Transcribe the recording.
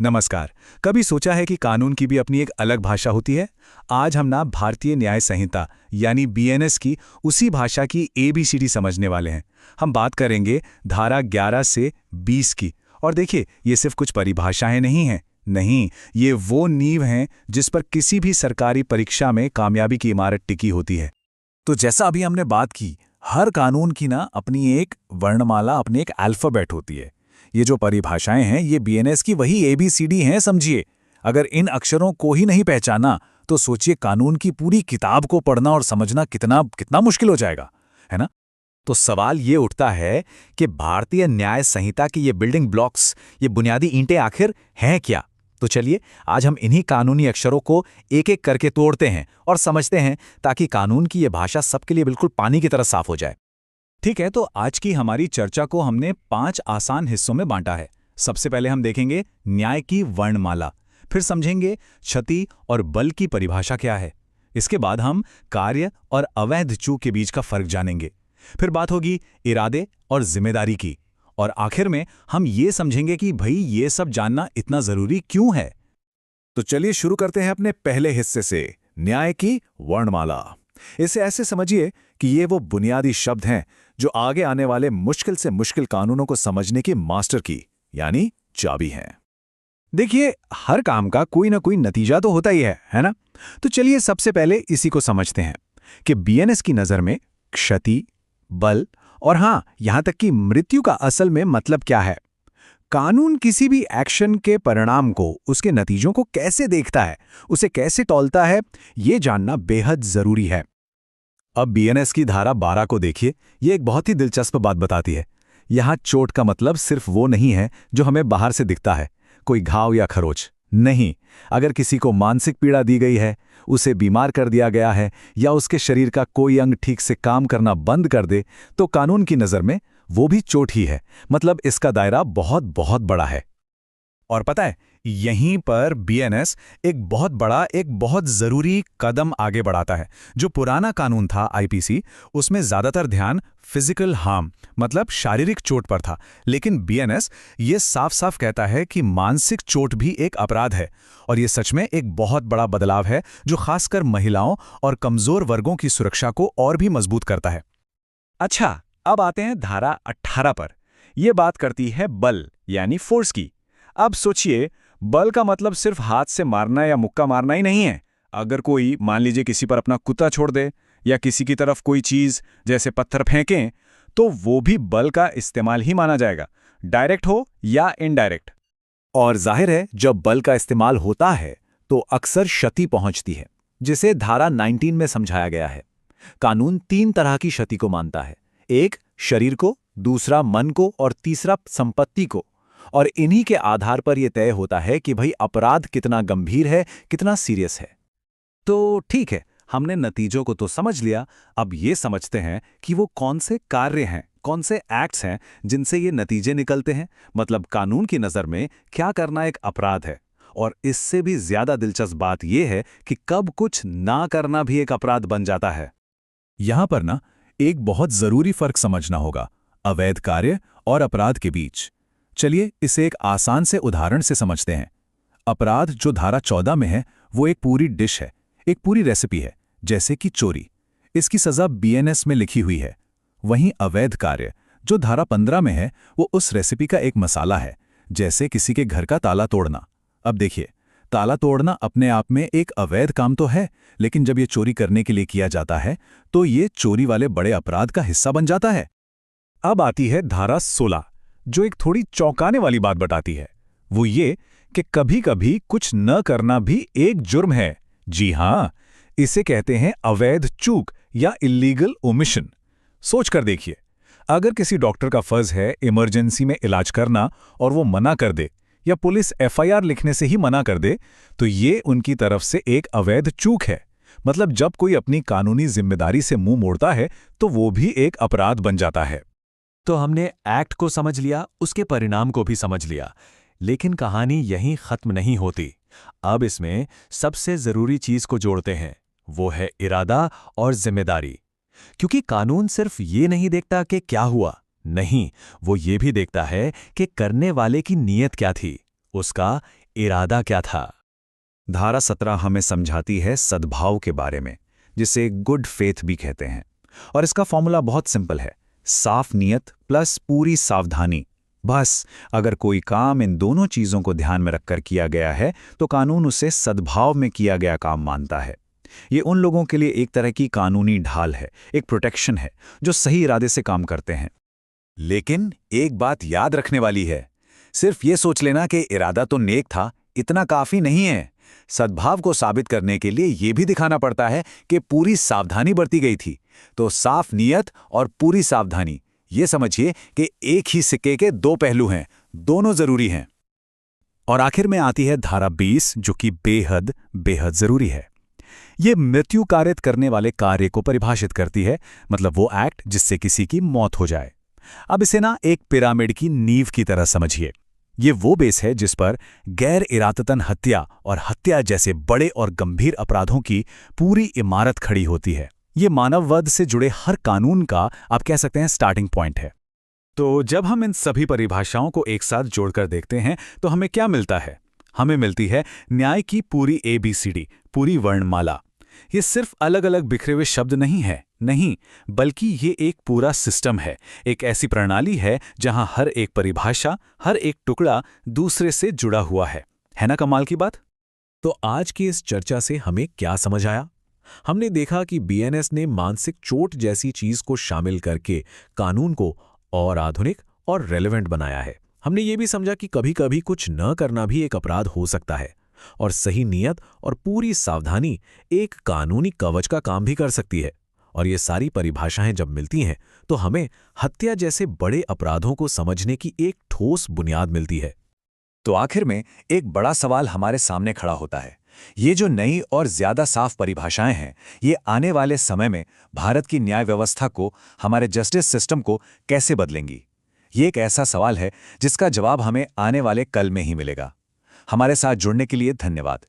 नमस्कार। कभी सोचा है कि कानून की भी अपनी एक अलग भाषा होती है? आज हम ना भारतीय न्याय संहिता यानी बीएनएस की उसी भाषा की एबीसीडी समझने वाले हैं। हम बात करेंगे धारा 11 से 20 की। और देखिए, ये सिर्फ कुछ परिभाषाएं नहीं हैं। नहीं, ये वो नींव हैं जिस पर किसी भी सरकारी परीक्षा में कामयाबी की इमारत टिकी होती है। तो जैसा अभी हमने बात की, हर कानून की ना अपनी एक वर्णमाला, अपनी एक अल्फाबेट होती है। ये जो परिभाषाएं हैं, ये बीएनएस की वही एबीसीडी हैं, समझिए। अगर इन अक्षरों को ही नहीं पहचाना, तो सोचिए कानून की पूरी किताब को पढ़ना और समझना कितना कितना मुश्किल हो जाएगा, है ना? तो सवाल ये उठता है कि भारतीय न्याय संहिता की ये बिल्डिंग ब्लॉक्स, ये बुनियादी ईंटें आखिर हैं क्या? तो चलिए, आज हम इन्हीं कानूनी अक्षरों को एक-एक करके तोड़ते हैं और समझते हैं, ताकि कानून की ये भाषा सबके लिए बिल्कुल पानी की तरह साफ हो जाए। ठीक है, तो आज की हमारी चर्चा को हमने 5 आसान हिस्सों में बांटा है। सबसे पहले हम देखेंगे न्याय की वर्णमाला, फिर समझेंगे क्षति और बल की परिभाषा क्या है। इसके बाद हम कार्य और अवैध चूक के बीच का फर्क जानेंगे। फिर बात होगी इरादे और जिम्मेदारी की, और आखिर में हम ये समझेंगे कि भाई ये सब जानना इतना जरूरी क्यों है। तो चलिए शुरू करते हैं अपने पहले हिस्से से, न्याय की वर्णमाला। इसे ऐसे समझिए कि ये वो बुनियादी शब्द हैं जो आगे आने वाले मुश्किल से मुश्किल कानूनों को समझने की मास्टर की, यानी चाबी हैं। देखिए, हर काम का कोई ना कोई नतीजा तो होता ही है ना? तो चलिए सबसे पहले इसी को समझते हैं कि बीएनएस की नज़र में क्षति, बल और हाँ, यहां तक कि मृत्यु का असल में मतलब क्या है। कानून किसी भी एक्शन के परिणाम को, उसके नतीजों को कैसे देखता है, उसे कैसे तौलता है, ये जानना बेहद जरूरी है। अब बीएनएस की धारा 12 को देखिए। ये एक बहुत ही दिलचस्प बात बताती है। यहाँ चोट का मतलब सिर्फ वो नहीं है जो हमें बाहर से दिखता है, कोई घाव या खरोच नहीं। अगर किसी को मानसिक पीड़ा दी गई है, उसे बीमार कर दिया गया है, या उसके शरीर का कोई अंग ठीक से काम करना बंद कर दे, तो कानून की नज़र में वो भी चोट ही है। मतलब इसका दायरा बहुत बहुत बड़ा है। और पता है, यहीं पर बीएनएस एक बहुत जरूरी कदम आगे बढ़ाता है। जो पुराना कानून था आईपीसी, उसमें ज्यादातर ध्यान फिजिकल हार्म मतलब शारीरिक चोट पर था, लेकिन बीएनएस ये साफ साफ कहता है कि मानसिक चोट भी एक अपराध है। और ये सच में एक बहुत बड़ा बदलाव है, जो खासकर महिलाओं और कमजोर वर्गों की सुरक्षा को और भी मजबूत करता है। अच्छा, अब आते हैं धारा 18 पर। यह बात करती है बल यानी फोर्स की। अब सोचिए, बल का मतलब सिर्फ हाथ से मारना या मुक्का मारना ही नहीं है। अगर कोई, मान लीजिए, किसी पर अपना कुत्ता छोड़ दे या किसी की तरफ कोई चीज जैसे पत्थर फेंकें, तो वो भी बल का इस्तेमाल ही माना जाएगा, डायरेक्ट हो या इनडायरेक्ट। और जाहिर है, जब बल का इस्तेमाल होता है तो अक्सर क्षति पहुंचती है, जिसे धारा 19 में समझाया गया है। कानून 3 तरह की क्षति को मानता है, एक शरीर को, दूसरा मन को और तीसरा संपत्ति को। और इन्हीं के आधार पर यह तय होता है कि भाई अपराध कितना गंभीर है, कितना सीरियस है। तो ठीक है, हमने नतीजों को तो समझ लिया। अब ये समझते हैं कि वो कौन से कार्य हैं, कौन से एक्ट्स हैं जिनसे ये नतीजे निकलते हैं। मतलब कानून की नज़र में क्या करना एक अपराध है। और इससे भी ज्यादा दिलचस्प बात यह है कि कब कुछ ना करना भी एक अपराध बन जाता है। यहां पर ना एक बहुत जरूरी फर्क समझना होगा, अवैध कार्य और अपराध के बीच। चलिए इसे एक आसान से उदाहरण से समझते हैं। अपराध जो धारा 14 में है, वो एक पूरी डिश है, एक पूरी रेसिपी है, जैसे कि चोरी। इसकी सजा बीएनएस में लिखी हुई है। वहीं अवैध कार्य जो धारा 15 में है, वो उस रेसिपी का एक मसाला है, जैसे किसी के घर का ताला तोड़ना। अब देखिए, ताला तोड़ना अपने आप में एक अवैध काम तो है, लेकिन जब ये चोरी करने के लिए किया जाता है, तो ये चोरी वाले बड़े अपराध का हिस्सा बन जाता है। अब आती है धारा 16, जो एक थोड़ी चौंकाने वाली बात बताती है। वो ये कि कभी-कभी कुछ न करना भी एक जुर्म है। जी हां, इसे कहते हैं अवैध चूक या इल्लीगल ओमिशन। सोच कर देखिए, अगर किसी डॉक्टर का फर्ज है इमरजेंसी में इलाज करना और वो मना कर दे, या पुलिस एफआईआर लिखने से ही मना कर दे, तो ये उनकी तरफ से एक अवैध चूक है। मतलब जब कोई अपनी कानूनी जिम्मेदारी से मुंह मोड़ता है, तो वो भी एक अपराध बन जाता है। तो हमने एक्ट को समझ लिया, उसके परिणाम को भी समझ लिया, लेकिन कहानी यहीं खत्म नहीं होती। अब इसमें सबसे जरूरी चीज को जोड़ते हैं, वो है इरादा और जिम्मेदारी। क्योंकि कानून सिर्फ ये नहीं देखता कि क्या हुआ, नहीं, वो ये भी देखता है कि करने वाले की नीयत क्या थी, उसका इरादा क्या था? धारा 17 हमें समझाती है सद्भाव के बारे में, जिसे गुड फेथ भी कहते हैं। और इसका फॉर्मूला बहुत सिंपल है, साफ नीयत प्लस पूरी सावधानी। बस अगर कोई काम इन दोनों चीजों को ध्यान में रखकर किया गया है तो कानून उसे सद्भाव में किया गया काम मानता है। ये उन लोगों के लिए एक तरह की कानूनी ढाल है, एक प्रोटेक्शन है, जो सही इरादे से काम करते हैं। लेकिन एक बात याद रखने वाली है, सिर्फ ये सोच लेना कि इरादा तो नेक था, इतना काफी नहीं है। सद्भाव को साबित करने के लिए ये भी दिखाना पड़ता है कि पूरी सावधानी बरती गई थी। तो साफ नीयत और पूरी सावधानी, ये समझिए कि एक ही सिक्के के दो पहलू हैं, दोनों जरूरी हैं। और आखिर में आती है धारा 20, जो कि बेहद बेहद जरूरी है। ये मृत्यु कारित करने वाले कार्य को परिभाषित करती है, मतलब वो एक्ट जिससे किसी की मौत हो जाए। अब इसे ना एक पिरामिड की नींव की तरह समझिए। ये वो बेस है जिस पर गैर इरादतन हत्या और हत्या जैसे बड़े और गंभीर अपराधों की पूरी इमारत खड़ी होती है। ये मानववध से जुड़े हर कानून का आप कह सकते हैं स्टार्टिंग पॉइंट है। तो जब हम इन सभी परिभाषाओं को एक साथ जोड़कर देखते हैं तो हमें क्या मिलता है? हमें मिलती है न्याय की पूरी ABCD, पूरी वर्णमाला। ये सिर्फ अलग अलग बिखरे हुए शब्द नहीं है, नहीं, बल्कि ये एक पूरा सिस्टम है, एक ऐसी प्रणाली है जहां हर एक परिभाषा, हर एक टुकड़ा दूसरे से जुड़ा हुआ है ना कमाल की बात? तो आज की इस चर्चा से हमें क्या समझ आया? हमने देखा कि BNS ने मानसिक चोट जैसी चीज को शामिल करके कानून को और आधुनिक और रेलेवेंट बनाया है। हमने ये भी समझा कि कभी-कभी कुछ न करना भी एक अपराध हो सकता है, और सही नियत और पूरी सावधानी एक कानूनी कवच का काम भी कर सकती है। और ये सारी परिभाषाएं जब मिलती हैं तो हमें हत्या जैसे बड़े अपराधों को समझने की एक ठोस बुनियाद मिलती है। तो आखिर में एक बड़ा सवाल हमारे सामने खड़ा होता है, ये जो नई और ज्यादा साफ परिभाषाएं हैं, ये आने वाले समय में भारत की न्याय व्यवस्था को, हमारे जस्टिस सिस्टम को कैसे बदलेंगी? ये एक ऐसा सवाल है जिसका जवाब हमें आने वाले कल में ही मिलेगा। हमारे साथ जुड़ने के लिए धन्यवाद।